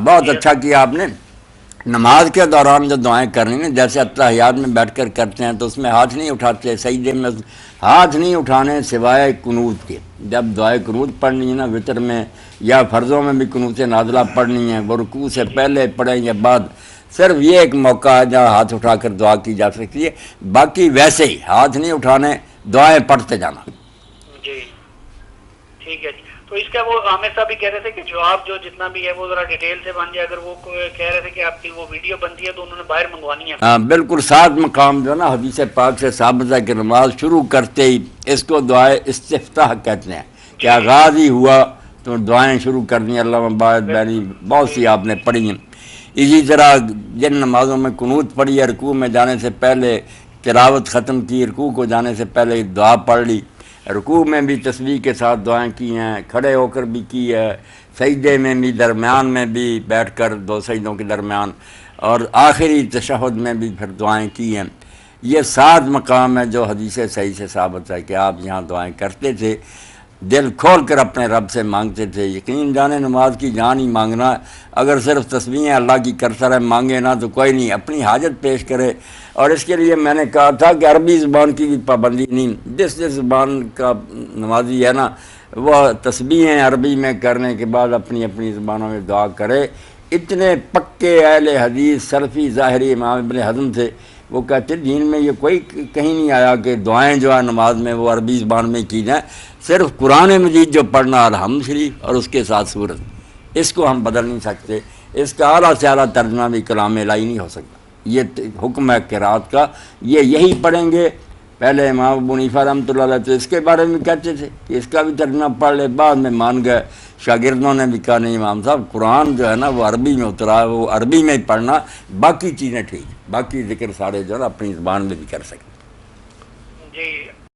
بہت اچھا کیا آپ نے. نماز کے دوران جو دعائیں کرنی ہیں جیسے اتحیات میں بیٹھ کر کرتے ہیں تو اس میں ہاتھ نہیں اٹھاتے, سجدے میں ہاتھ نہیں اٹھانے سوائے قنوت کے. جب دعائے قنوت پڑھنی ہے نا وطر میں یا فرضوں میں بھی قنوت نازلہ پڑھنی ہے, وہ رکوع سے پہلے پڑھیں یا بعد, صرف یہ ایک موقع ہے جہاں ہاتھ اٹھا کر دعا کی جا سکتی ہے. باقی ویسے ہی ہاتھ نہیں اٹھانے, دعائیں پڑھتے جانا. جی ٹھیک ہے جی. تو اس کا وہ عامر صاحب بھی کہہ رہے تھے کہ جواب جو جتنا بھی ہے وہ ذرا ڈیٹیل سے بن جائے. اگر وہ کہہ رہے تھے کہ آپ کی وہ ویڈیو بنتی ہے تو انہوں نے باہر منگوانی ہے. ہاں بالکل, 7 مقام جو ہے نا حدیث پاک سے ثابت ہے کہ نماز شروع کرتے ہی اس کو دعائے استفتاح کہ آغاز ہی ہوا تو دعائیں شروع کر دیں. اللہ مبارک بینی بہت سی آپ نے پڑھی ہیں. اسی طرح جن نمازوں میں قنوت پڑھی ہے, رکوع میں جانے سے پہلے تلاوت ختم کی, رکوع کو جانے سے پہلے دعا پڑھ لی, رکوع میں بھی تسبیح کے ساتھ دعائیں کی ہیں, کھڑے ہو کر بھی کی ہے, سجدے میں بھی, درمیان میں بھی بیٹھ کر 2 سجدوں کے درمیان, اور آخری تشہد میں بھی پھر دعائیں کی ہیں. یہ 7 مقام ہے جو حدیث صحیح سے ثابت ہے کہ آپ یہاں دعائیں کرتے تھے, دل کھول کر اپنے رب سے مانگتے تھے. یقین جانے نماز کی جان ہی مانگنا, اگر صرف تسبیحیں اللہ کی کرتا رہے مانگے نا تو کوئی نہیں, اپنی حاجت پیش کرے. اور اس کے لیے میں نے کہا تھا کہ عربی زبان کی بھی پابندی نہیں, جس زبان کا نمازی ہے نا وہ تسبیحیں عربی میں کرنے کے بعد اپنی اپنی زبانوں میں دعا کرے. اتنے پکے اہل حدیث سلفی ظاہری امام ابن حزم تھے, وہ کہتے دین میں یہ کوئی کہیں نہیں آیا کہ دعائیں جو ہے نماز میں وہ عربی زبان میں کی جائیں. صرف قرآن مجید جو پڑھنا الحمد شریف اور اس کے ساتھ سورت, اس کو ہم بدل نہیں سکتے. اس کا اعلیٰ سے اعلیٰ ترجمہ بھی کلام الہی نہیں ہو سکتا. یہ حکم ہے قرات کا, یہ یہی پڑھیں گے. پہلے امام ابو حنیفہ رحمۃ اللہ علیہ تو اس کے بارے میں کہتے تھے کہ اس کا بھی ترجمہ پڑھ لے, بعد میں مان گئے. شاگردوں نے بھی کہا نہیں امام صاحب قرآن جو ہے نا وہ عربی میں اترا ہے, وہ عربی میں ہی پڑھنا, باقی چیزیں ٹھیک, باقی ذکر سارے جو ہے نا اپنی زبان میں بھی کر سکتے.